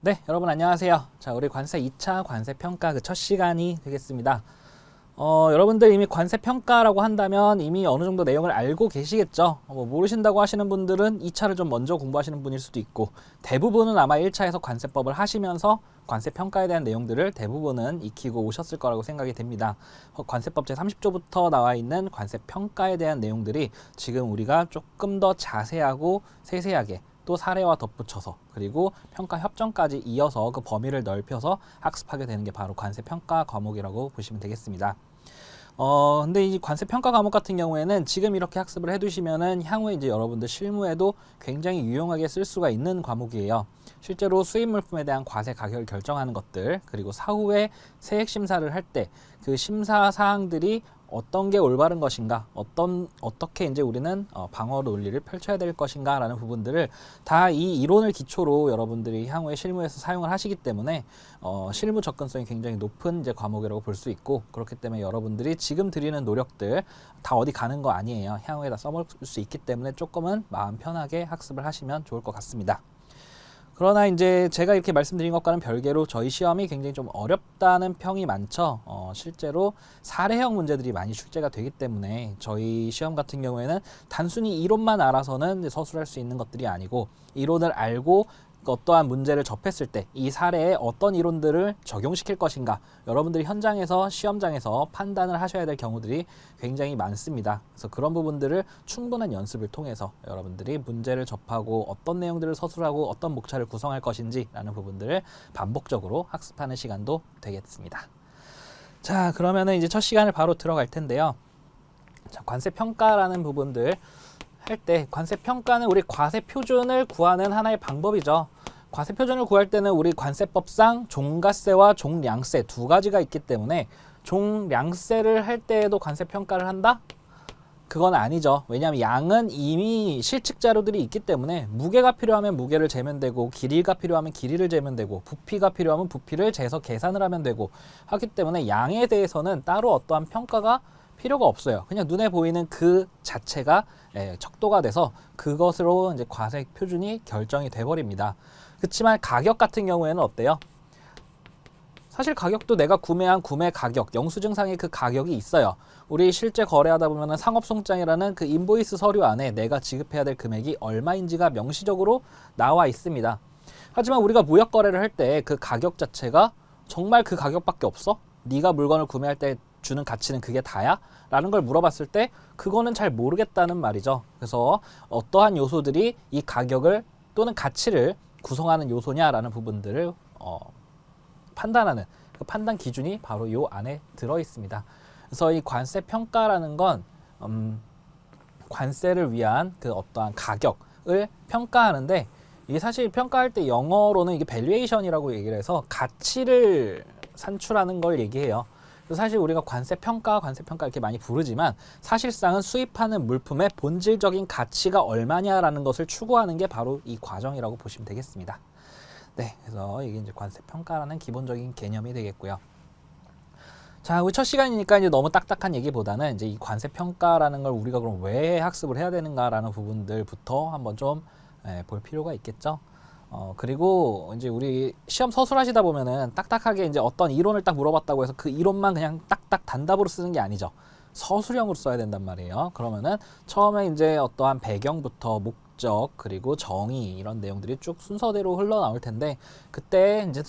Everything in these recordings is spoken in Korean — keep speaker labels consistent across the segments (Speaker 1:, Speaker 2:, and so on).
Speaker 1: 네, 여러분 안녕하세요. 자, 우리 관세 2차 관세 평가 그 첫 시간이 되겠습니다. 여러분들 이미 관세 평가라고 한다면 이미 어느 정도 내용을 알고 계시겠죠? 뭐 모르신다고 하시는 분들은 2차를 좀 먼저 공부하시는 분일 수도 있고, 대부분은 아마 1차에서 관세법을 하시면서 관세 평가에 대한 내용들을 대부분은 익히고 오셨을 거라고 생각이 됩니다. 관세법 제30조부터 나와 있는 관세 평가에 대한 내용들이 지금 우리가 조금 더 자세하고 세세하게 또 사례와 덧붙여서 그리고 평가 협정까지 이어서 그 범위를 넓혀서 학습하게 되는 게 바로 관세 평가 과목이라고 보시면 되겠습니다. 근데 이 관세 평가 과목 같은 경우에는 지금 이렇게 학습을 해두시면은 향후에 이제 여러분들 실무에도 굉장히 유용하게 쓸 수가 있는 과목이에요. 실제로 수입 물품에 대한 과세 가격을 결정하는 것들, 그리고 사후에 세액 심사를 할 때 그 심사 사항들이 어떤 게 올바른 것인가, 어떻게 이제 우리는 방어 논리를 펼쳐야 될 것인가라는 부분들을 다 이 이론을 기초로 여러분들이 향후에 실무에서 사용을 하시기 때문에 실무 접근성이 굉장히 높은 이제 과목이라고 볼 수 있고, 그렇기 때문에 여러분들이 지금 드리는 노력들 다 어디 가는 거 아니에요. 향후에 다 써먹을 수 있기 때문에 조금은 마음 편하게 학습을 하시면 좋을 것 같습니다. 그러나 이제 제가 이렇게 말씀드린 것과는 별개로 저희 시험이 굉장히 좀 어렵다는 평이 많죠. 실제로 사례형 문제들이 많이 출제가 되기 때문에 저희 시험 같은 경우에는 단순히 이론만 알아서는 서술할 수 있는 것들이 아니고, 이론을 알고 어떠한 문제를 접했을 때 이 사례에 어떤 이론들을 적용시킬 것인가, 여러분들이 현장에서 시험장에서 판단을 하셔야 될 경우들이 굉장히 많습니다. 그래서 그런 부분들을 충분한 연습을 통해서 여러분들이 문제를 접하고 어떤 내용들을 서술하고 어떤 목차를 구성할 것인지 라는 부분들을 반복적으로 학습하는 시간도 되겠습니다. 자, 그러면은 이제 첫 시간을 바로 들어갈 텐데요. 자, 관세 평가라는 부분들 할 때 관세 평가는 우리 과세 표준을 구하는 하나의 방법이죠. 과세 표준을 구할 때는 우리 관세법상 종가세와 종량세 두 가지가 있기 때문에 종량세를 할 때에도 관세 평가를 한다? 그건 아니죠. 왜냐하면 양은 이미 실측 자료들이 있기 때문에 무게가 필요하면 무게를 재면 되고, 길이가 필요하면 길이를 재면 되고, 부피가 필요하면 부피를 재서 계산을 하면 되고 하기 때문에 양에 대해서는 따로 어떠한 평가가 필요가 없어요. 그냥 눈에 보이는 그 자체가 척도가 돼서 그것으로 이제 과세 표준이 결정이 돼 버립니다. 그렇지만 가격 같은 경우에는 어때요? 사실 가격도 내가 구매한 구매 가격, 영수증상의 그 가격이 있어요. 우리 실제 거래하다 보면은 상업송장이라는 그 인보이스 서류 안에 내가 지급해야 될 금액이 얼마인지가 명시적으로 나와 있습니다. 하지만 우리가 무역 거래를 할 때 그 가격 자체가 정말 그 가격밖에 없어? 네가 물건을 구매할 때 주는 가치는 그게 다야? 라는 걸 물어봤을 때 그거는 잘 모르겠다는 말이죠. 그래서 어떠한 요소들이 이 가격을 또는 가치를 구성하는 요소냐라는 부분들을 판단하는 그 판단 기준이 바로 요 안에 들어 있습니다. 그래서 이 관세 평가라는 건 관세를 위한 그 어떠한 가격을 평가하는데, 이게 사실 평가할 때 영어로는 이게 밸류에이션이라고 얘기를 해서 가치를 산출하는 걸 얘기해요. 그래서 사실 우리가 관세 평가 이렇게 많이 부르지만 사실상은 수입하는 물품의 본질적인 가치가 얼마냐라는 것을 추구하는 게 바로 이 과정이라고 보시면 되겠습니다. 네, 그래서 이게 이제 관세 평가라는 기본적인 개념이 되겠고요. 자, 우리 첫 시간이니까 이제 너무 딱딱한 얘기보다는 이제 이 관세 평가라는 걸 우리가 그럼 왜 학습을 해야 되는가라는 부분들부터 한번 좀 볼 필요가 있겠죠. 그리고 이제 우리 시험 서술하시다 보면은 딱딱하게 이제 어떤 이론을 딱 물어봤다고 해서 그 이론만 그냥 딱딱 단답으로 쓰는 게 아니죠. 서술형으로 써야 된단 말이에요. 그러면은 처음에 이제 어떠한 배경부터 목적 그리고 정의 이런 내용들이 쭉 순서대로 흘러나올 텐데, 그때 이제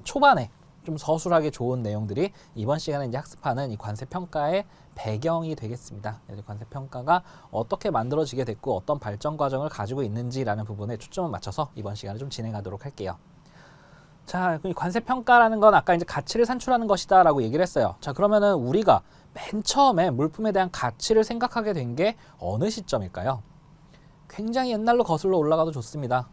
Speaker 1: 초반에 좀 서술하기 좋은 내용들이 이번 시간에 이제 학습하는 이 관세 평가의 배경이 되겠습니다. 관세 평가가 어떻게 만들어지게 됐고 어떤 발전 과정을 가지고 있는지라는 부분에 초점을 맞춰서 이번 시간에 좀 진행하도록 할게요. 자, 관세 평가라는 건 아까 이제 가치를 산출하는 것이다라고 얘기를 했어요. 자, 그러면은 우리가 맨 처음에 물품에 대한 가치를 생각하게 된 게 어느 시점일까요? 굉장히 옛날로 거슬러 올라가도 좋습니다.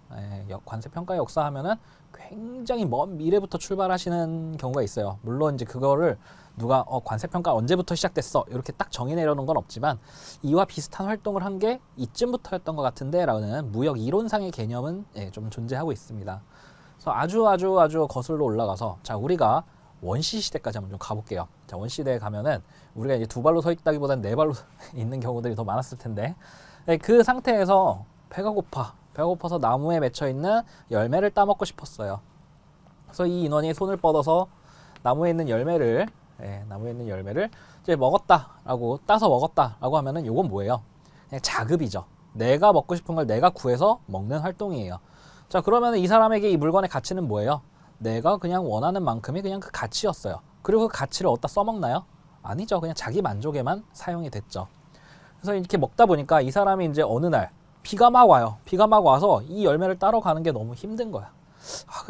Speaker 1: 관세 평가의 역사 하면은 굉장히 먼 미래부터 출발하시는 경우가 있어요. 물론 이제 그거를 누가 관세 평가 언제부터 시작됐어 이렇게 딱 정의 내려놓은 건 없지만 이와 비슷한 활동을 한 게 이쯤부터였던 것 같은데 라는 무역 이론상의 개념은 좀 존재하고 있습니다. 그래서 아주 거슬러 올라가서, 자, 우리가 원시 시대까지 한번 좀 가볼게요. 자, 원시 시대에 가면은 우리가 이제 두 발로 서 있다기보다는 네 발로 있는 경우들이 더 많았을 텐데, 그 상태에서 배가 고파서 나무에 맺혀 있는 열매를 따먹고 싶었어요. 그래서 이 인원이 손을 뻗어서 나무에 있는 열매를 이제 먹었다라고 따서 먹었다라고 하면은 요건 뭐예요? 그냥 자급이죠. 내가 먹고 싶은 걸 내가 구해서 먹는 활동이에요. 자, 그러면 이 사람에게 이 물건의 가치는 뭐예요? 내가 그냥 원하는 만큼이 그냥 그 가치였어요. 그리고 그 가치를 어디다 써먹나요? 아니죠. 그냥 자기 만족에만 사용이 됐죠. 그래서 이렇게 먹다 보니까 이 사람이 이제 어느 날 비가 막 와요. 비가 막 와서 이 열매를 따러 가는 게 너무 힘든 거야.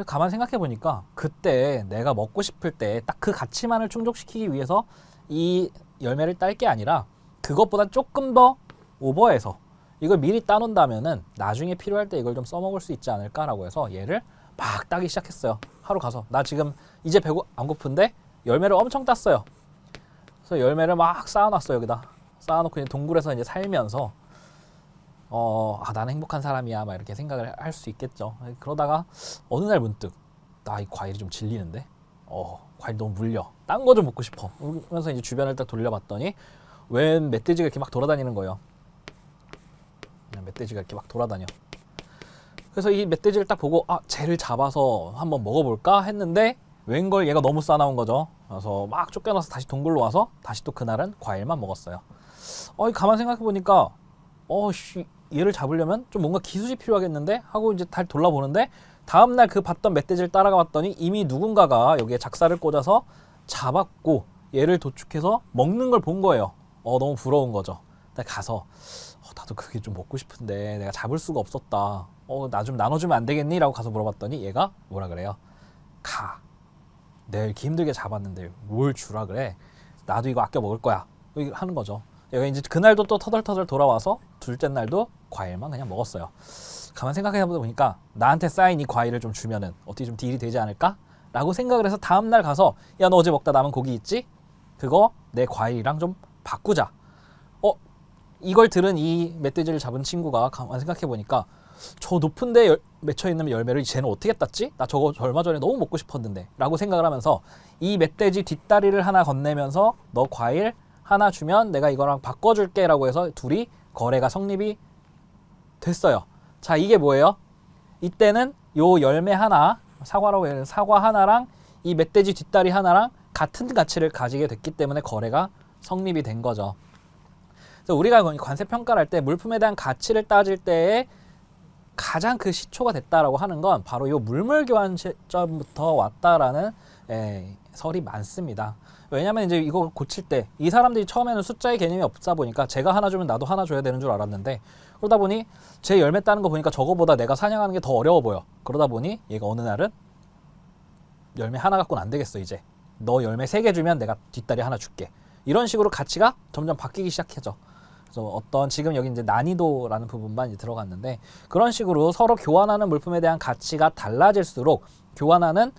Speaker 1: 가만 생각해 보니까 그때 내가 먹고 싶을 때 딱 그 가치만을 충족시키기 위해서 이 열매를 딸 게 아니라 그것보다 조금 더 오버해서 이걸 미리 따놓는다면은 나중에 필요할 때 이걸 좀 써먹을 수 있지 않을까라고 해서 얘를 막 따기 시작했어요. 하루 가서 나 지금 이제 배고 안 고픈데 열매를 엄청 땄어요. 그래서 열매를 막 쌓아놨어요. 여기다 쌓아놓고 이제 동굴에서 이제 살면서 나는 행복한 사람이야 막 이렇게 생각을 할 수 있겠죠. 그러다가 어느 날 문득 나 이 과일이 좀 질리는데 과일 너무 물려 딴 거 좀 먹고 싶어. 그래서 이제 주변을 딱 돌려봤더니 웬 멧돼지가 이렇게 막 돌아다니는 거예요. 멧돼지가 이렇게 막 돌아다녀. 그래서 이 멧돼지를 딱 보고 쟤를 잡아서 한번 먹어볼까 했는데 웬걸 얘가 너무 싸나운 거죠. 그래서 막 쫓겨나서 다시 동굴로 와서 다시 또 그날은 과일만 먹었어요. 가만 생각해 보니까 얘를 잡으려면 좀 뭔가 기술이 필요하겠는데 하고 이제 달 돌아보는데 다음날 그 봤던 멧돼지를 따라가 봤더니 이미 누군가가 여기에 작사를 꽂아서 잡았고 얘를 도축해서 먹는 걸 본 거예요. 너무 부러운 거죠. 가서 나도 그게 좀 먹고 싶은데 내가 잡을 수가 없었다. 나 좀 나눠주면 안 되겠니? 라고 가서 물어봤더니 얘가 뭐라 그래요? 내가 이렇게 힘들게 잡았는데 뭘 주라 그래? 나도 이거 아껴 먹을 거야. 하는 거죠. 얘가 이제 그날도 또 터덜터덜 돌아와서 둘째 날도 과일만 그냥 먹었어요. 가만 생각해보다 보니까 나한테 쌓인 이 과일을 좀 주면은 어떻게 좀 딜이 되지 않을까? 라고 생각을 해서 다음날 가서 야, 너 어제 먹다 남은 고기 있지? 그거 내 과일이랑 좀 바꾸자. 이걸 들은 이 멧돼지를 잡은 친구가 가만 생각해보니까 저 높은데 맺혀있는 열매를 쟤는 어떻게 땄지? 나 저거 얼마 전에 너무 먹고 싶었는데 라고 생각을 하면서 이 멧돼지 뒷다리를 하나 건네면서 너 과일 하나 주면 내가 이거랑 바꿔줄게 라고 해서 둘이 거래가 성립이 됐어요. 자, 이게 뭐예요? 이때는 요 열매 하나, 사과라고 해요. 사과 하나랑 이 멧돼지 뒷다리 하나랑 같은 가치를 가지게 됐기 때문에 거래가 성립이 된 거죠. 그래서 우리가 관세 평가를 할 때 물품에 대한 가치를 따질 때에 가장 그 시초가 됐다라고 하는 건 바로 요 물물 교환 시점부터 왔다라는 설이 많습니다. 왜냐면 이제 이거 고칠 때 이 사람들이 처음에는 숫자의 개념이 없다 보니까 제가 하나 주면 나도 하나 줘야 되는 줄 알았는데 그러다 보니 제 열매 따는 거 보니까 저거보다 내가 사냥하는 게 더 어려워 보여. 그러다 보니 얘가 어느 날은 열매 하나 갖고는 안 되겠어. 이제 너 열매 3개 주면 내가 뒷다리 하나 줄게. 이런 식으로 가치가 점점 바뀌기 시작해져. 그래서 어떤 지금 여기 이제 난이도라는 부분만 이제 들어갔는데 그런 식으로 서로 교환하는 물품에 대한 가치가 달라질수록 교환하는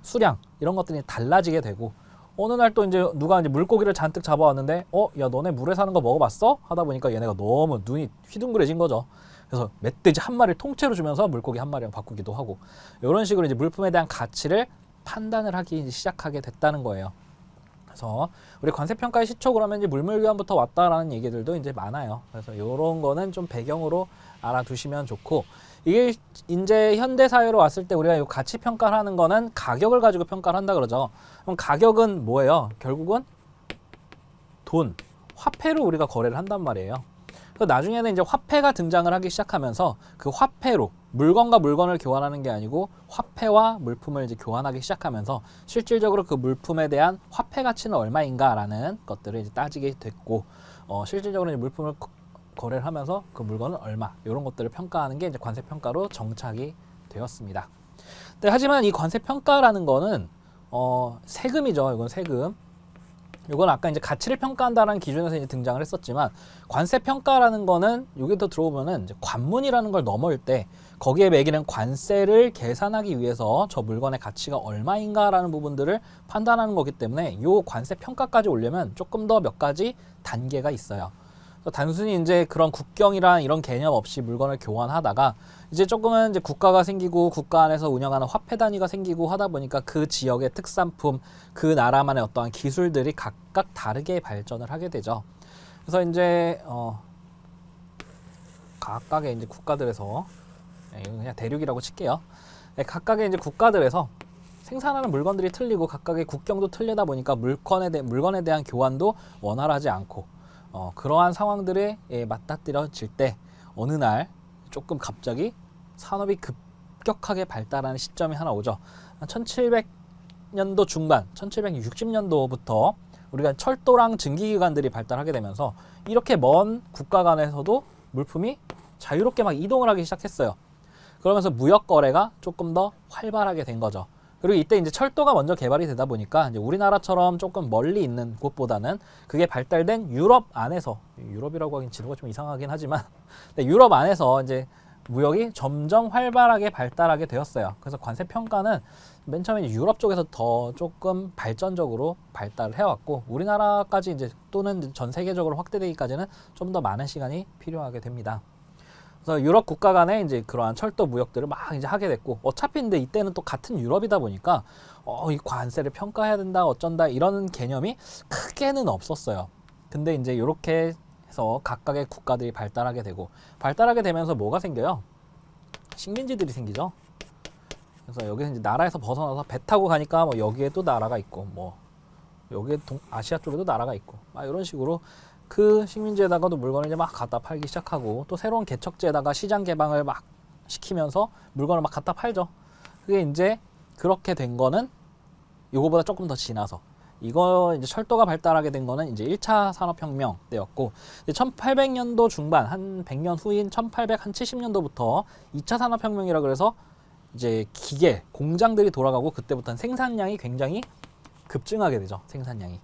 Speaker 1: 수량 이런 것들이 달라지게 되고 어느 날 또 이제 누가 이제 물고기를 잔뜩 잡아왔는데 야, 너네 물에 사는 거 먹어봤어? 하다 보니까 얘네가 너무 눈이 휘둥그레진 거죠. 그래서 멧돼지 한 마리를 통째로 주면서 물고기 한 마리랑 바꾸기도 하고 이런 식으로 이제 물품에 대한 가치를 판단을 하기 시작하게 됐다는 거예요. 그래서 우리 관세평가의 시초 그러면 이제 물물교환부터 왔다라는 얘기들도 이제 많아요. 그래서 이런 거는 좀 배경으로 알아두시면 좋고 이게 이제 현대 사회로 왔을 때 우리가 이 가치 평가를 하는 거는 가격을 가지고 평가를 한다 그러죠. 그럼 가격은 뭐예요? 결국은 돈, 화폐로 우리가 거래를 한단 말이에요. 그래서 나중에는 이제 화폐가 등장을 하기 시작하면서 그 화폐로 물건과 물건을 교환하는 게 아니고 화폐와 물품을 이제 교환하기 시작하면서 실질적으로 그 물품에 대한 화폐 가치는 얼마인가라는 것들을 이제 따지게 됐고 실질적으로 이제 물품을 거래를 하면서 그 물건은 얼마 이런 것들을 평가하는 게 이제 관세 평가로 정착이 되었습니다. 근데 하지만 이 관세 평가라는 거는 세금이죠. 이건 세금. 이건 아까 이제 가치를 평가한다는 기준에서 이제 등장을 했었지만 관세 평가라는 거는 여기 더 들어오면은 이제 관문이라는 걸 넘을 때 거기에 매기는 관세를 계산하기 위해서 저 물건의 가치가 얼마인가라는 부분들을 판단하는 거기 때문에 이 관세 평가까지 오려면 조금 더 몇 가지 단계가 있어요. 단순히 이제 그런 국경이란 이런 개념 없이 물건을 교환하다가 이제 조금은 이제 국가가 생기고 국가 안에서 운영하는 화폐 단위가 생기고 하다 보니까 그 지역의 특산품, 그 나라만의 어떠한 기술들이 각각 다르게 발전을 하게 되죠. 그래서 이제 각각의 이제 국가들에서 이건 그냥 대륙이라고 칠게요. 각각의 이제 국가들에서 생산하는 물건들이 틀리고 각각의 국경도 틀리다 보니까 물건에 대한 교환도 원활하지 않고 그러한 상황들에 맞닥뜨려질 때 어느 날 조금 갑자기 산업이 급격하게 발달하는 시점이 하나 오죠. 1700년도 중반, 1760년도부터 우리가 철도랑 증기기관들이 발달하게 되면서 이렇게 먼 국가 간에서도 물품이 자유롭게 막 이동을 하기 시작했어요. 그러면서 무역 거래가 조금 더 활발하게 된 거죠. 그리고 이때 이제 철도가 먼저 개발이 되다 보니까 이제 우리나라처럼 조금 멀리 있는 곳보다는 그게 발달된 유럽 안에서, 유럽이라고 하긴 지도가 좀 이상하긴 하지만 유럽 안에서 이제 무역이 점점 활발하게 발달하게 되었어요. 그래서 관세 평가는 맨 처음에 유럽 쪽에서 더 조금 발전적으로 발달을 해왔고 우리나라까지 이제 또는 전 세계적으로 확대되기까지는 좀 더 많은 시간이 필요하게 됩니다. 그래서 유럽 국가 간에 이제 그러한 철도 무역들을 막 이제 하게 됐고 어차피 근데 이때는 또 같은 유럽이다 보니까 이 관세를 평가해야 된다 어쩐다 이런 개념이 크게는 없었어요. 근데 이제 이렇게 해서 각각의 국가들이 발달하게 되고 발달하게 되면서 뭐가 생겨요? 식민지들이 생기죠. 그래서 여기서 이제 나라에서 벗어나서 배 타고 가니까 뭐 여기에 또 나라가 있고 뭐 여기에 아시아 쪽에도 나라가 있고 막 이런 식으로 그 식민지에다가도 물건을 이제 막 갖다 팔기 시작하고 또 새로운 개척지에다가 시장 개방을 막 시키면서 물건을 막 갖다 팔죠. 그게 이제 그렇게 된 거는 이거보다 조금 더 지나서 이거 이제 철도가 발달하게 된 거는 이제 1차 산업혁명 때였고 1800년도 중반 한 100년 후인 1870년도부터 2차 산업혁명이라 그래서 이제 기계, 공장들이 돌아가고 그때부터는 생산량이 굉장히 급증하게 되죠. 생산량이.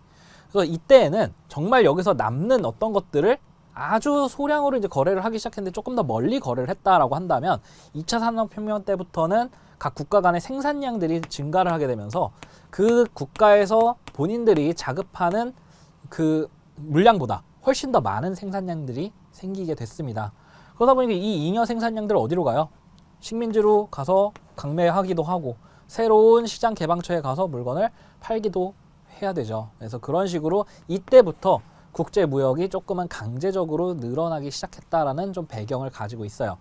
Speaker 1: 그래서 이때에는 정말 여기서 남는 어떤 것들을 아주 소량으로 이제 거래를 하기 시작했는데 조금 더 멀리 거래를 했다라고 한다면 2차 산업혁명 때부터는 각 국가 간의 생산량들이 증가를 하게 되면서 그 국가에서 본인들이 자급하는 그 물량보다 훨씬 더 많은 생산량들이 생기게 됐습니다. 그러다 보니까 이 잉여 생산량들 어디로 가요? 식민지로 가서 강매하기도 하고 새로운 시장 개방처에 가서 물건을 팔기도 해야 되죠. 그래서 그런 식으로 이때부터 국제 무역이 조금은 강제적으로 늘어나기 시작했다라는 좀 배경을 가지고 있어요.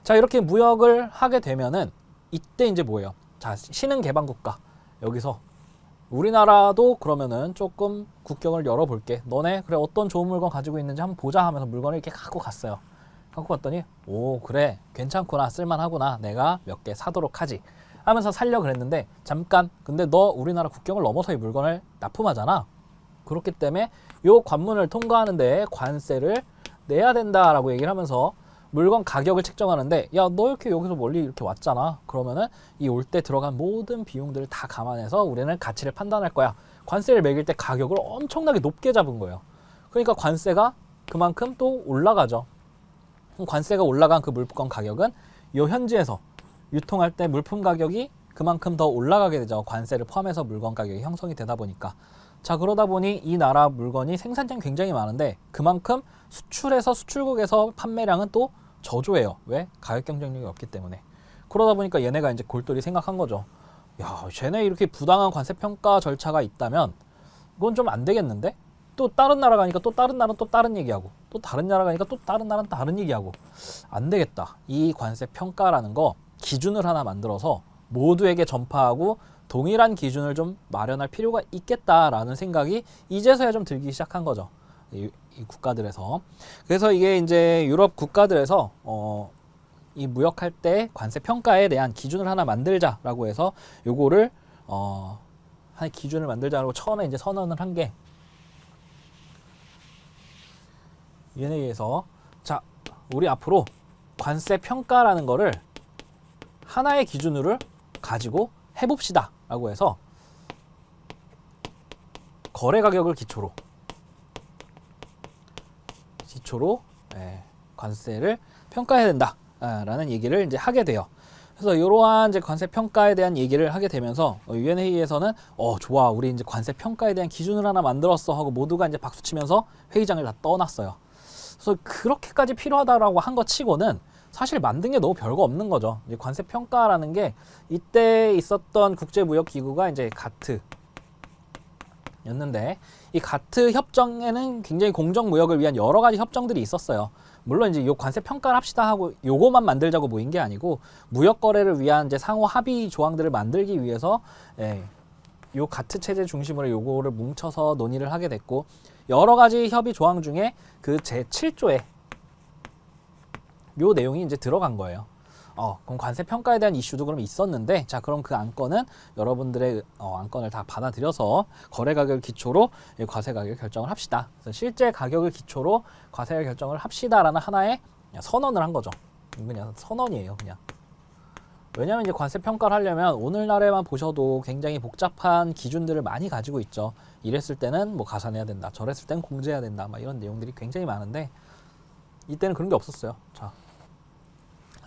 Speaker 1: 자, 이렇게 무역을 하게 되면은 이때 이제 뭐예요? 자, 신흥 개방 국가 여기서 우리나라도 그러면은 조금 국경을 열어볼게. 너네 그래 어떤 좋은 물건 가지고 있는지 한번 보자 하면서 물건을 이렇게 갖고 갔어요. 갖고 갔더니 오 그래 괜찮구나 쓸만하구나 내가 몇 개 사도록 하지 하면서 살려 그랬는데 잠깐 근데 너 우리나라 국경을 넘어서 이 물건을 납품하잖아. 그렇기 때문에 요 관문을 통과하는데 관세를 내야 된다라고 얘기를 하면서 물건 가격을 책정하는데 야 너 이렇게 여기서 멀리 이렇게 왔잖아. 그러면은 이 올 때 들어간 모든 비용들을 다 감안해서 우리는 가치를 판단할 거야. 관세를 매길 때 가격을 엄청나게 높게 잡은 거예요. 그러니까 관세가 그만큼 또 올라가죠. 관세가 올라간 그 물건 가격은 요 현지에서 유통할 때 물품 가격이 그만큼 더 올라가게 되죠. 관세를 포함해서 물건 가격이 형성이 되다 보니까. 자 그러다 보니 이 나라 물건이 생산량이 굉장히 많은데 그만큼 수출해서 수출국에서 판매량은 또 저조해요. 왜? 가격 경쟁력이 없기 때문에. 그러다 보니까 얘네가 이제 골똘히 생각한 거죠. 야 쟤네 이렇게 부당한 관세 평가 절차가 있다면 이건 좀 안 되겠는데? 또 다른 나라 가니까 또 다른 나라는 또 다른 얘기하고 또 다른 나라 가니까 또 다른 나라는 다른 얘기하고 안 되겠다. 이 관세 평가라는 거 기준을 하나 만들어서 모두에게 전파하고 동일한 기준을 좀 마련할 필요가 있겠다라는 생각이 이제서야 좀 들기 시작한 거죠. 이 국가들에서. 그래서 이게 이제 유럽 국가들에서 이 무역할 때 관세 평가에 대한 기준을 하나 만들자라고 해서 요거를 한 기준을 만들자라고 처음에 이제 선언을 한 게 UNE에서 자 우리 앞으로 관세 평가라는 거를 하나의 기준으로 가지고 해봅시다 라고 해서 거래 가격을 기초로 관세를 평가해야 된다 라는 얘기를 이제 하게 돼요. 그래서 이러한 이제 관세 평가에 대한 얘기를 하게 되면서 유엔 회의에서는 좋아 우리 이제 관세 평가에 대한 기준을 하나 만들었어 하고 모두가 이제 박수치면서 회의장을 다 떠났어요. 그래서 그렇게까지 필요하다라고 한 것 치고는 사실 만든 게 너무 별거 없는 거죠. 이제 관세 평가라는 게 이때 있었던 국제무역기구가 이제 가트였는데 이 가트 협정에는 굉장히 공정무역을 위한 여러 가지 협정들이 있었어요. 물론 이제 요 관세 평가를 합시다 하고 요거만 만들자고 모인 게 아니고 무역 거래를 위한 이제 상호 합의 조항들을 만들기 위해서 요 가트 체제 중심으로 요거를 뭉쳐서 논의를 하게 됐고, 여러 가지 협의 조항 중에 그 제7조에 요 내용이 이제 들어간 거예요. 그럼 관세 평가에 대한 이슈도 그럼 있었는데, 자 그럼 그 안건은 여러분들의 안건을 다 받아들여서 거래 가격을 기초로 과세 가격을 결정을 합시다. 그래서 실제 가격을 기초로 과세를 결정을 합시다라는 하나의 선언을 한 거죠. 그냥 선언이에요, 그냥. 왜냐하면 이제 관세 평가를 하려면 오늘날에만 보셔도 굉장히 복잡한 기준들을 많이 가지고 있죠. 이랬을 때는 뭐 가산해야 된다, 저랬을 때는 공제해야 된다, 막 이런 내용들이 굉장히 많은데 이때는 그런 게 없었어요. 자.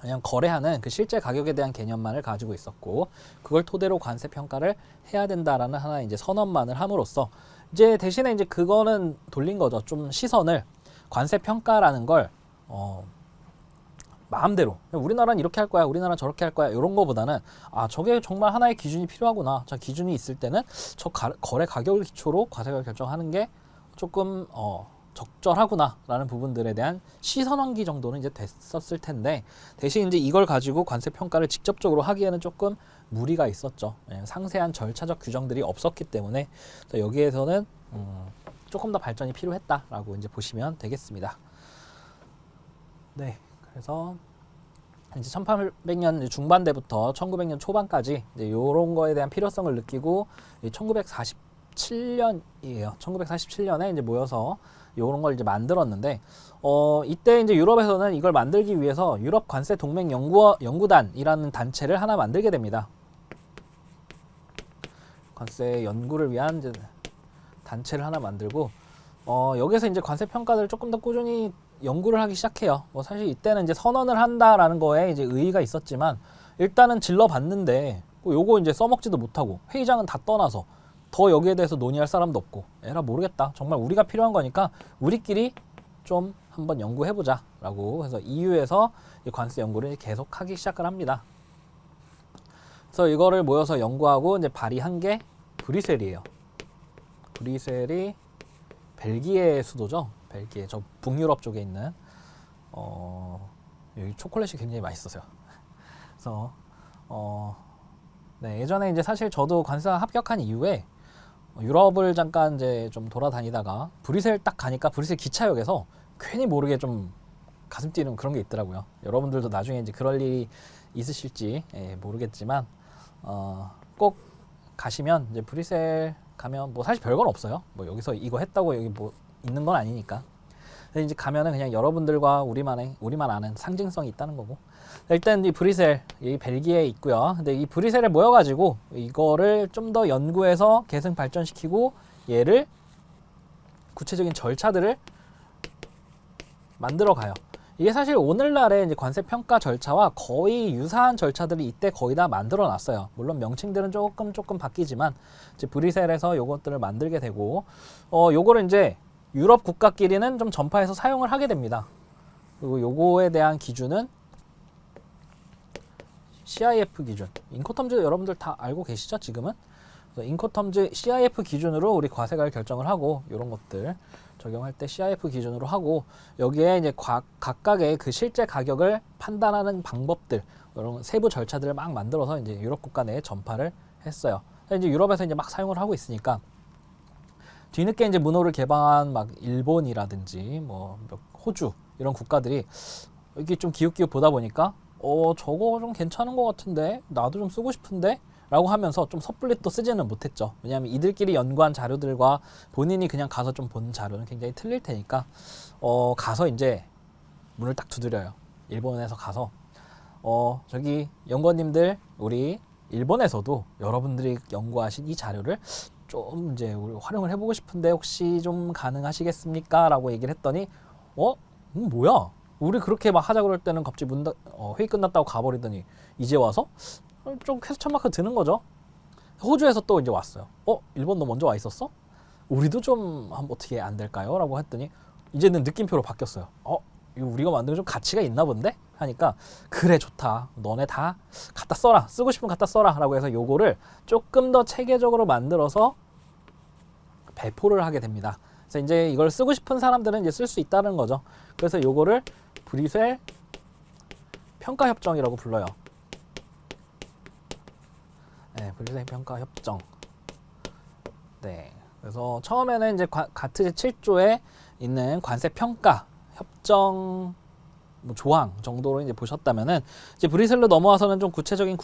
Speaker 1: 그냥 거래하는 그 실제 가격에 대한 개념만을 가지고 있었고, 그걸 토대로 관세 평가를 해야 된다라는 하나의 이제 선언만을 함으로써 이제 대신에 이제 그거는 돌린 거죠. 좀 시선을 관세 평가라는 걸 마음대로 우리나라는 이렇게 할 거야, 우리나라는 저렇게 할 거야, 이런 거보다는 저게 정말 하나의 기준이 필요하구나. 자, 기준이 있을 때는 저 거래 가격을 기초로 과세를 결정하는 게 조금 적절하구나 라는 부분들에 대한 시선 환기 정도는 이제 됐었을 텐데, 대신 이제 이걸 가지고 관세 평가를 직접적으로 하기에는 조금 무리가 있었죠. 상세한 절차적 규정들이 없었기 때문에 여기에서는 조금 더 발전이 필요했다라고 이제 보시면 되겠습니다. 네, 그래서 이제 1800년 중반대부터 1900년 초반까지 이제 이런 거에 대한 필요성을 느끼고 1947년이에요. 1947년에 이제 모여서 이런 걸 이제 만들었는데, 이때 이제 유럽에서는 이걸 만들기 위해서 유럽 관세 동맹 연구단이라는 단체를 하나 만들게 됩니다. 관세 연구를 위한 이제 단체를 하나 만들고, 여기서 이제 관세 평가들을 조금 더 꾸준히 연구를 하기 시작해요. 뭐 사실 이때는 이제 선언을 한다라는 거에 이제 의의가 있었지만, 일단은 질러봤는데 요거 이제 써먹지도 못하고 회의장은 다 떠나서 더 여기에 대해서 논의할 사람도 없고, 에라 모르겠다, 정말 우리가 필요한 거니까 우리끼리 좀 한번 연구해보자 라고 해서 EU에서 이 관세 연구를 계속 하기 시작을 합니다. 그래서 이거를 모여서 연구하고 이제 발의한 게 브뤼셀이에요. 브뤼셀이 벨기에 수도죠. 벨기에 저 북유럽 쪽에 있는 여기 초콜릿이 굉장히 맛있어서요. 그래서 네, 예전에 이제 사실 저도 관세가 합격한 이후에 유럽을 잠깐 이제 좀 돌아다니다가 브뤼셀 딱 가니까 브뤼셀 기차역에서 괜히 모르게 좀 가슴 뛰는 그런 게 있더라고요. 여러분들도 나중에 이제 그럴 일이 있으실지 모르겠지만 꼭 가시면 이제 브뤼셀 가면 뭐 사실 별건 없어요. 뭐 여기서 이거 했다고 여기 뭐 있는 건 아니니까. 근데 이제 가면은 그냥 여러분들과 우리만 아는 상징성이 있다는 거고. 일단 이 브뤼셀, 이 벨기에에 있고요. 근데 이 브뤼셀에 모여가지고 이거를 좀 더 연구해서 계승 발전시키고 얘를 구체적인 절차들을 만들어 가요. 이게 사실 오늘날의 이제 관세 평가 절차와 거의 유사한 절차들이 이때 거의 다 만들어 놨어요. 물론 명칭들은 조금 바뀌지만 이제 브뤼셀에서 요것들을 만들게 되고, 요거를 이제 유럽 국가끼리는 좀 전파해서 사용을 하게 됩니다. 그리고 요거에 대한 기준은 CIF 기준, 인코텀즈 여러분들 다 알고 계시죠 지금은? 인코텀즈 CIF 기준으로 우리 과세가를 결정을 하고, 이런 것들 적용할 때 CIF 기준으로 하고, 여기에 이제 각각의 그 실제 가격을 판단하는 방법들, 이런 세부 절차들을 막 만들어서 이제 유럽 국가 내에 전파를 했어요. 이제 유럽에서 이제 막 사용을 하고 있으니까 뒤늦게 이제 문호를 개방한 막 일본이라든지 뭐 호주 이런 국가들이 이게 좀 기웃기웃 보다 보니까 저거 좀 괜찮은 것 같은데 나도 좀 쓰고 싶은데 라고 하면서 좀 섣불리 또 쓰지는 못했죠. 왜냐하면 이들끼리 연구한 자료들과 본인이 그냥 가서 좀 본 자료는 굉장히 틀릴 테니까 가서 이제 문을 딱 두드려요. 일본에서 가서 저기 연구원님들, 우리 일본에서도 여러분들이 연구하신 이 자료를 좀 이제 우리 활용을 해보고 싶은데 혹시 좀 가능하시겠습니까? 라고 얘기를 했더니 뭐야? 우리 그렇게 막 하자 그럴 때는 갑자기 회의 끝났다고 가버리더니 이제 와서 좀 퀘스천 마크 드는 거죠. 호주에서 또 이제 왔어요. 일본 너 먼저 와 있었어? 우리도 좀 한번 어떻게 안 될까요? 라고 했더니 이제는 느낌표로 바뀌었어요. 이거 우리가 만든 게 좀 가치가 있나 본데? 하니까 그래 좋다. 너네 다 갖다 써라. 쓰고 싶으면 갖다 써라. 라고 해서 요거를 조금 더 체계적으로 만들어서 배포를 하게 됩니다. 그래서 이제 이걸 쓰고 싶은 사람들은 이제 쓸 수 있다는 거죠. 그래서 요거를 브뤼셀 평가협정이라고 불러요. 네, 브뤼셀 평가협정. 네, 그래서 처음에는 이제 가트 제7조에 있는 관세 평가 협정 뭐 조항 정도로 이제 보셨다면은 이제 브뤼셀로 넘어와서는 좀 구체적인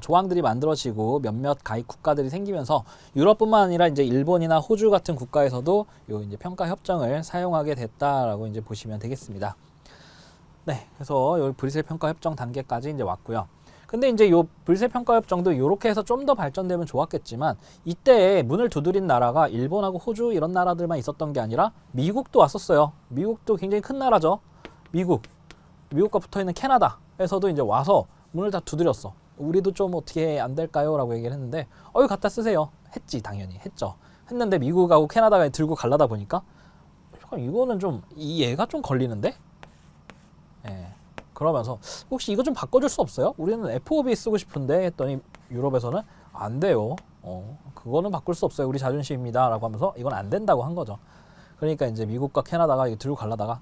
Speaker 1: 조항들이 만들어지고 몇몇 가입 국가들이 생기면서 유럽뿐만 아니라 이제 일본이나 호주 같은 국가에서도 요 이제 평가 협정을 사용하게 됐다라고 이제 보시면 되겠습니다. 네, 그래서 요 브뤼셀 평가 협정 단계까지 이제 왔고요. 근데 이제 요 브뤼셀 평가 협정도 요렇게 해서 좀 더 발전되면 좋았겠지만 이때 문을 두드린 나라가 일본하고 호주 이런 나라들만 있었던 게 아니라 미국도 왔었어요. 미국도 굉장히 큰 나라죠. 미국과 붙어있는 캐나다에서도 이제 와서 문을 다 두드렸어. 우리도 좀 어떻게 안 될까요? 라고 얘기를 했는데 이거 갖다 쓰세요. 했지, 당연히 했죠. 했는데 미국하고 캐나다가 들고 갈라다 보니까 이거는 좀 얘가 좀 걸리는데? 예. 그러면서 혹시 이거 좀 바꿔줄 수 없어요? 우리는 FOB 쓰고 싶은데 했더니 유럽에서는 안 돼요. 그거는 바꿀 수 없어요. 우리 자존심입니다. 라고 하면서 이건 안 된다고 한 거죠. 그러니까 이제 미국과 캐나다가 이거 들고 갈라다가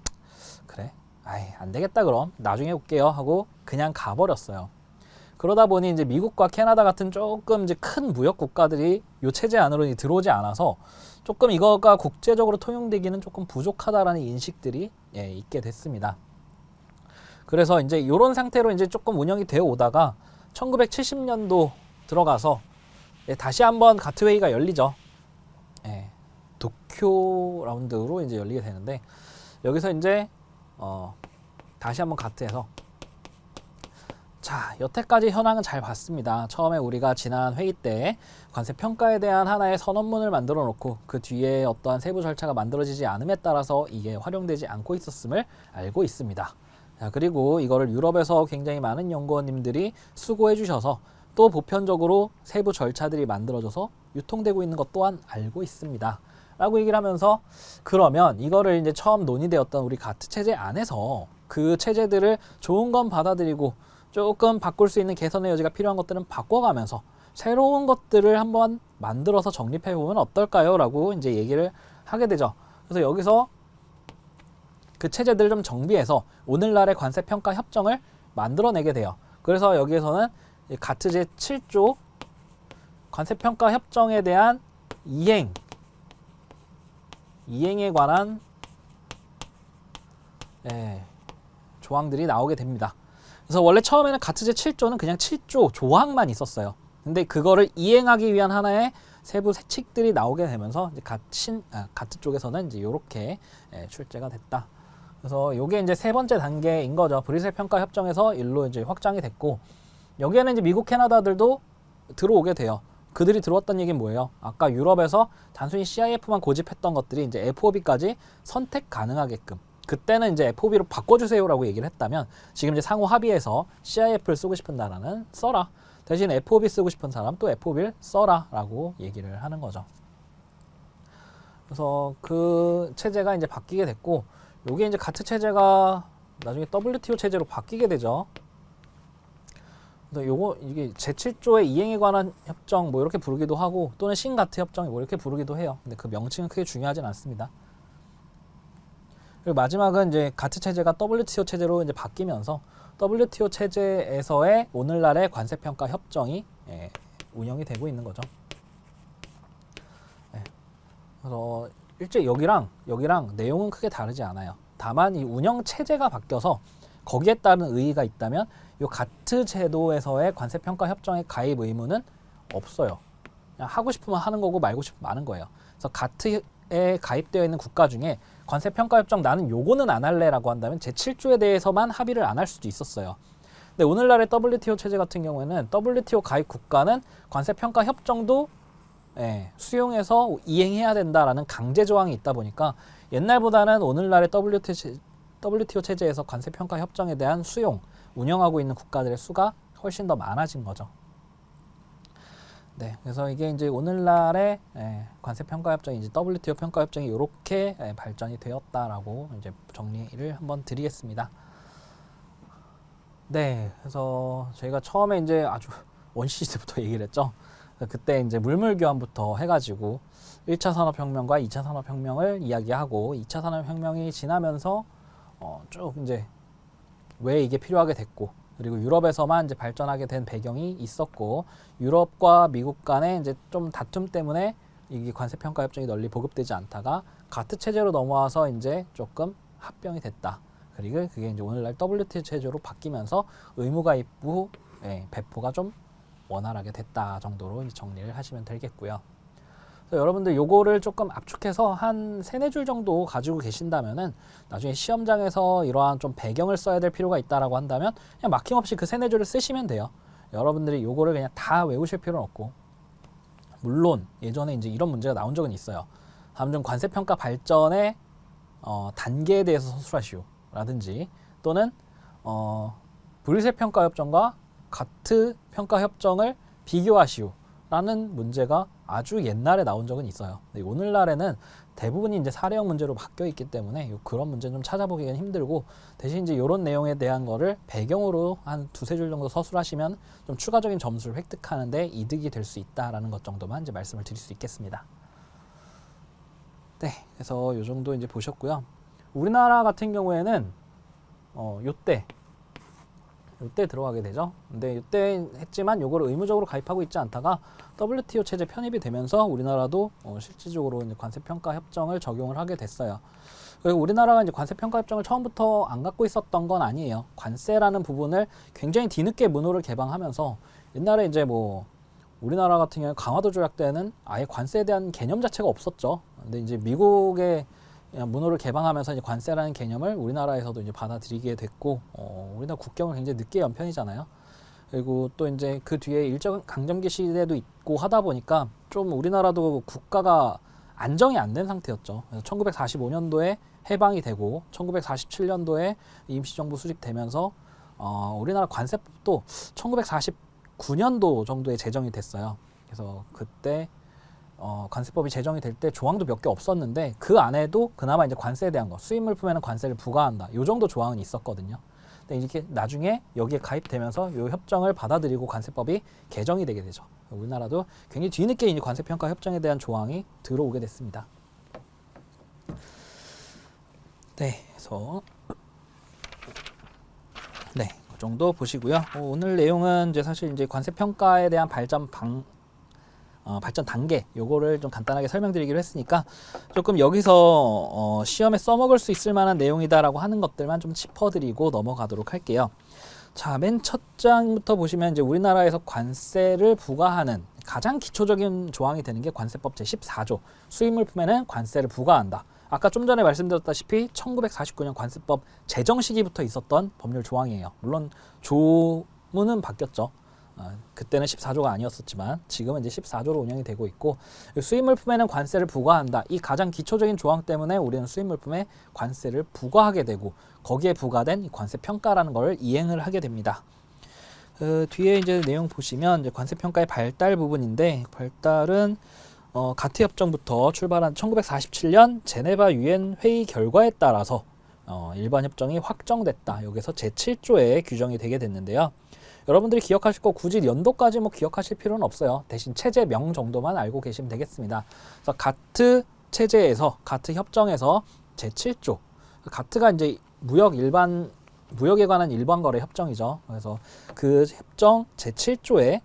Speaker 1: 그래? 아이, 안 되겠다 그럼 나중에 올게요 하고 그냥 가버렸어요. 그러다 보니 이제 미국과 캐나다 같은 조금 이제 큰 무역 국가들이 이 체제 안으로 들어오지 않아서 조금 이거가 국제적으로 통용되기는 조금 부족하다라는 인식들이 있게 됐습니다. 그래서 이제 이런 상태로 이제 조금 운영이 되어 오다가 1970년도 들어가서 다시 한번 가트 회의가 열리죠. 도쿄 라운드로 이제 열리게 되는데 여기서 이제 다시 한번 가트에서 자, 여태까지 현황은 잘 봤습니다. 처음에 우리가 지난 회의 때 관세 평가에 대한 하나의 선언문을 만들어 놓고 그 뒤에 어떠한 세부 절차가 만들어지지 않음에 따라서 이게 활용되지 않고 있었음을 알고 있습니다. 자, 그리고 이거를 유럽에서 굉장히 많은 연구원님들이 수고해 주셔서 또 보편적으로 세부 절차들이 만들어져서 유통되고 있는 것 또한 알고 있습니다. 라고 얘기를 하면서 그러면 이거를 이제 처음 논의되었던 우리 가트 체제 안에서 그 체제들을 좋은 건 받아들이고 조금 바꿀 수 있는 개선의 여지가 필요한 것들은 바꿔가면서 새로운 것들을 한번 만들어서 정립해 보면 어떨까요? 라고 이제 얘기를 하게 되죠. 그래서 여기서 그 체제들을 좀 정비해서 오늘날의 관세 평가 협정을 만들어내게 돼요. 그래서 여기에서는 가트 제7조 관세 평가 협정에 대한 이행에 관한 조항들이 나오게 됩니다. 그래서 원래 처음에는 가트 제7조는 그냥 7조 조항만 있었어요. 근데 그거를 이행하기 위한 하나의 세부 세칙들이 나오게 되면서 이제 가트 쪽에서는 이제 이렇게 출제가 됐다. 그래서 이게 이제 세 번째 단계인 거죠. 브뤼셀 평가 협정에서 일로 이제 확장이 됐고 여기에는 이제 미국, 캐나다들도 들어오게 돼요. 그들이 들어왔던 얘기는 뭐예요? 아까 유럽에서 단순히 CIF만 고집했던 것들이 이제 FOB까지 선택 가능하게끔 그때는 이제 FOB로 바꿔주세요라고 얘기를 했다면 지금 이제 상호 합의해서 CIF를 쓰고 싶은 나라는 써라. 대신 FOB 쓰고 싶은 사람 또 FOB를 써라라고 얘기를 하는 거죠. 그래서 그 체제가 이제 바뀌게 됐고 요게 이제 가트 체제가 나중에 WTO 체제로 바뀌게 되죠. 그래서 이게 제7조의 이행에 관한 협정 뭐 이렇게 부르기도 하고 또는 신가트 협정 뭐 이렇게 부르기도 해요. 근데 그 명칭은 크게 중요하진 않습니다. 그리고 마지막은 이제 가트 체제가 WTO 체제로 이제 바뀌면서 WTO 체제에서의 오늘날의 관세 평가 협정이 운영이 되고 있는 거죠. 그래서 일제 여기랑 내용은 크게 다르지 않아요. 다만 이 운영 체제가 바뀌어서 거기에 따른 의의가 있다면 이 가트 제도에서의 관세 평가 협정의 가입 의무는 없어요. 그냥 하고 싶으면 하는 거고 말고 싶으면 마는 거예요. 그래서 가트에 가입되어 있는 국가 중에 관세 평가 협정 나는 요거는 안 할래라고 한다면 제7조에 대해서만 합의를 안 할 수도 있었어요. 근데 오늘날의 WTO 체제 같은 경우에는 WTO 가입 국가는 관세 평가 협정도 수용해서 이행해야 된다라는 강제 조항이 있다 보니까 옛날보다는 오늘날의 WTO 체제에서 관세 평가 협정에 대한 수용, 운영하고 있는 국가들의 수가 훨씬 더 많아진 거죠. 네, 그래서 이게 이제 오늘날의 관세 평가 협정이 이제 WTO 평가 협정이 이렇게 발전이 되었다라고 이제 정리를 한번 드리겠습니다. 네, 그래서 저희가 처음에 이제 아주 원시시대부터 얘기를 했죠. 그때 이제 물물 교환부터 해가지고 1차 산업혁명과 2차 산업혁명을 이야기하고 2차 산업혁명이 지나면서 쭉 이제 왜 이게 필요하게 됐고, 그리고 유럽에서만 이제 발전하게 된 배경이 있었고, 유럽과 미국 간의 이제 좀 다툼 때문에 이게 관세 평가 협정이 널리 보급되지 않다가 가트 체제로 넘어와서 이제 조금 합병이 됐다. 그리고 그게 이제 오늘날 WTO 체제로 바뀌면서 의무 가입 후 배포가 좀 원활하게 됐다 정도로 정리를 하시면 되겠고요. 그래서 여러분들 요거를 조금 압축해서 한 3-4줄 정도 가지고 계신다면은 나중에 시험장에서 이러한 좀 배경을 써야 될 필요가 있다라고 한다면 그냥 막힘없이 그 3-4줄을 쓰시면 돼요. 여러분들이 요거를 그냥 다 외우실 필요는 없고, 물론 예전에 이제 이런 문제가 나온 적은 있어요. 다음 관세평가 발전의 단계에 대해서 서술하시오 라든지, 또는 브뤼셀 평가 협정과 가트 평가 협정을 비교하시오 라는 문제가 아주 옛날에 나온 적은 있어요. 근데 오늘날에는 대부분이 이제 사례형 문제로 바뀌어 있기 때문에 그런 문제는 좀 찾아보기는 힘들고, 대신 이제 이런 내용에 대한 거를 배경으로 한 2-3줄 정도 서술하시면 좀 추가적인 점수를 획득하는데 이득이 될 수 있다라는 것 정도만 이제 말씀을 드릴 수 있겠습니다. 네, 그래서 이 정도 이제 보셨고요. 우리나라 같은 경우에는 요때 들어가게 되죠. 근데 요때 했지만 요거를 의무적으로 가입하고 있지 않다가 WTO 체제 편입이 되면서 우리나라도 실질적으로 이제 관세평가 협정을 적용을 하게 됐어요. 그리고 우리나라가 이제 관세평가 협정을 처음부터 안 갖고 있었던 건 아니에요. 관세라는 부분을 굉장히 뒤늦게 문호를 개방하면서, 옛날에 이제 뭐 우리나라 같은 경우에 강화도 조약 때는 아예 관세에 대한 개념 자체가 없었죠. 근데 이제 미국의 문호를 개방하면서 이제 관세라는 개념을 우리나라에서도 이제 받아들이게 됐고, 우리나라 국경을 굉장히 늦게 연 편이잖아요. 그리고 또 이제 그 뒤에 일정 강점기 시대도 있고 하다 보니까 좀 우리나라도 국가가 안정이 안 된 상태였죠. 그래서 1945년도에 해방이 되고 1947년도에 임시정부 수립되면서 우리나라 관세법도 1949년도 정도에 제정이 됐어요. 그래서 그때 관세법이 제정이 될 때 조항도 몇 개 없었는데, 그 안에도 그나마 이제 관세에 대한 거, 수입 물품에는 관세를 부과한다, 요 정도 조항은 있었거든요. 근데 이렇게 나중에 여기에 가입되면서 이 협정을 받아들이고 관세법이 개정이 되게 되죠. 우리나라도 굉장히 뒤늦게 이제 관세평가 협정에 대한 조항이 들어오게 됐습니다. 네, 그래서 그 정도 보시고요. 오늘 내용은 이제 사실 이제 관세평가에 대한 발전 단계, 요거를 좀 간단하게 설명드리기로 했으니까 조금 여기서 시험에 써먹을 수 있을 만한 내용이다라고 하는 것들만 좀 짚어드리고 넘어가도록 할게요. 자, 맨 첫 장부터 보시면 이제 우리나라에서 관세를 부과하는 가장 기초적인 조항이 되는 게 관세법 제14조, 수입물품에는 관세를 부과한다. 아까 좀 전에 말씀드렸다시피 1949년 관세법 제정 시기부터 있었던 법률 조항이에요. 물론 조문은 바뀌었죠. 그때는 14조가 아니었었지만 지금은 이제 14조로 운영이 되고 있고, 수입물품에는 관세를 부과한다, 이 가장 기초적인 조항 때문에 우리는 수입물품에 관세를 부과하게 되고, 거기에 부과된 관세평가라는 걸 이행을 하게 됩니다. 뒤에 이제 내용 보시면 이제 관세평가의 발달 부분인데, 발달은 가트 협정부터 출발한 1947년 제네바 유엔 회의 결과에 따라서 일반 협정이 확정됐다. 여기서 제7조에 규정이 되게 됐는데요. 여러분들이 기억하실 거 굳이 연도까지 뭐 기억하실 필요는 없어요. 대신 체제명 정도만 알고 계시면 되겠습니다. 그래서 가트 체제에서, 가트 협정에서 제7조, 가트가 이제 무역에 관한 일반 거래 협정이죠. 그래서 그 협정 제7조에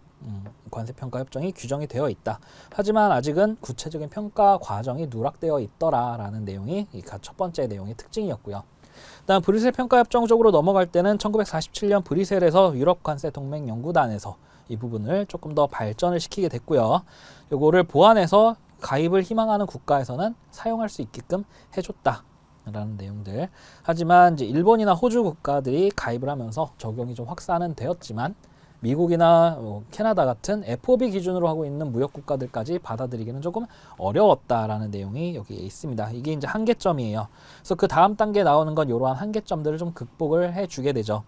Speaker 1: 관세평가 협정이 규정이 되어 있다. 하지만 아직은 구체적인 평가 과정이 누락되어 있더라라는 내용이 첫 번째 내용의 특징이었고요. 다음 브뤼셀 평가협정 쪽으로 넘어갈 때는 1947년 브뤼셀에서 유럽관세동맹연구단에서 이 부분을 조금 더 발전을 시키게 됐고요. 요거를 보완해서 가입을 희망하는 국가에서는 사용할 수 있게끔 해줬다 라는 내용들. 하지만 이제 일본이나 호주 국가들이 가입을 하면서 적용이 좀 확산은 되었지만, 미국이나 캐나다 같은 FOB 기준으로 하고 있는 무역 국가들까지 받아들이기는 조금 어려웠다라는 내용이 여기에 있습니다. 이게 이제 한계점이에요. 그래서 그 다음 단계에 나오는 건 이러한 한계점들을 좀 극복을 해주게 되죠.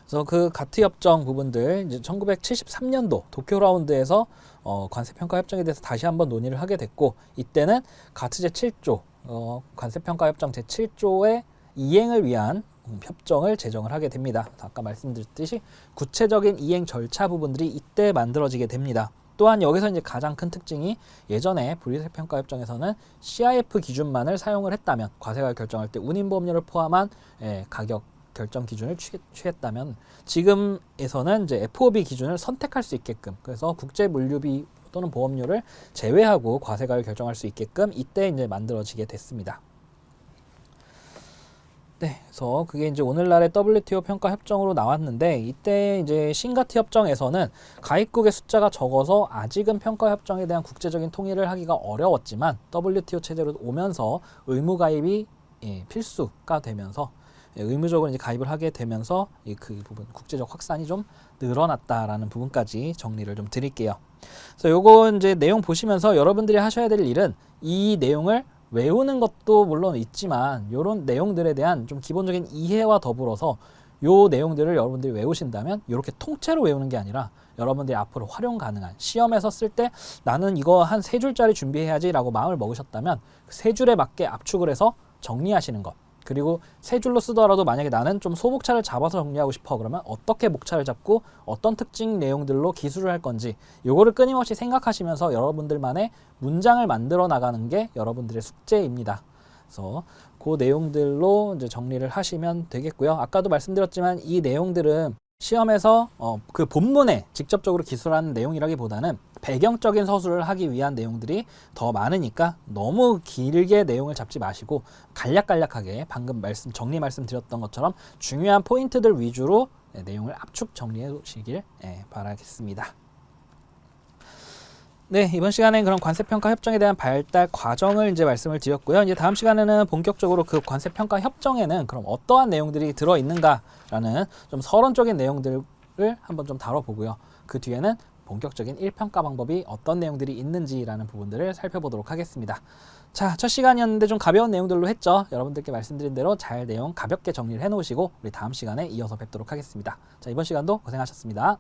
Speaker 1: 그래서 그 가트 협정 부분들, 이제 1973년도 도쿄 라운드에서 관세평가 협정에 대해서 다시 한번 논의를 하게 됐고, 이때는 가트 제7조, 관세평가 협정 제7조의 이행을 위한 협정을 제정을 하게 됩니다. 아까 말씀드렸듯이 구체적인 이행 절차 부분들이 이때 만들어지게 됩니다. 또한 여기서 이제 가장 큰 특징이, 예전에 브뤼셀 평가 협정에서는 CIF 기준만을 사용을 했다면, 과세가 결정할 때 운임보험료를 포함한 가격 결정 기준을 취했다면 지금에서는 이제 FOB 기준을 선택할 수 있게끔, 그래서 국제 물류비 또는 보험료를 제외하고 과세가를 결정할 수 있게끔 이때 이제 만들어지게 됐습니다. 네, 그래서 그게 이제 오늘날의 WTO 평가 협정으로 나왔는데, 이때 이제 싱가트 협정에서는 가입국의 숫자가 적어서 아직은 평가 협정에 대한 국제적인 통일을 하기가 어려웠지만 WTO 체제로 오면서 의무 가입이 필수가 되면서 의무적으로 이제 가입을 하게 되면서 그 부분 국제적 확산이 좀 늘어났다라는 부분까지 정리를 좀 드릴게요. 그래서 요거 이제 내용 보시면서 여러분들이 하셔야 될 일은 이 내용을 외우는 것도 물론 있지만 이런 내용들에 대한 좀 기본적인 이해와 더불어서 요 내용들을 여러분들이 외우신다면 이렇게 통째로 외우는 게 아니라 여러분들이 앞으로 활용 가능한 시험에서 쓸 때 나는 이거 한 3줄짜리 준비해야지 라고 마음을 먹으셨다면 그 3줄에 맞게 압축을 해서 정리하시는 것, 그리고 3줄로 쓰더라도 만약에 나는 좀 소목차를 잡아서 정리하고 싶어 그러면 어떻게 목차를 잡고 어떤 특징 내용들로 기술을 할 건지 요거를 끊임없이 생각하시면서 여러분들만의 문장을 만들어 나가는 게 여러분들의 숙제입니다. 그래서 그 내용들로 이제 정리를 하시면 되겠고요. 아까도 말씀드렸지만 이 내용들은 시험에서 그 본문에 직접적으로 기술하는 내용이라기보다는 배경적인 서술을 하기 위한 내용들이 더 많으니까 너무 길게 내용을 잡지 마시고 간략간략하게 방금 정리 말씀드렸던 것처럼 중요한 포인트들 위주로 내용을 압축 정리해 주시길 바라겠습니다. 네, 이번 시간엔 그럼 관세평가 협정에 대한 발달 과정을 이제 말씀을 드렸고요. 이제 다음 시간에는 본격적으로 그 관세평가 협정에는 그럼 어떠한 내용들이 들어있는가라는 좀 서론적인 내용들을 한번 좀 다뤄보고요. 그 뒤에는 본격적인 1평가 방법이 어떤 내용들이 있는지라는 부분들을 살펴보도록 하겠습니다. 자, 첫 시간이었는데 좀 가벼운 내용들로 했죠. 여러분들께 말씀드린 대로 잘 내용 가볍게 정리를 해놓으시고 우리 다음 시간에 이어서 뵙도록 하겠습니다. 자, 이번 시간도 고생하셨습니다.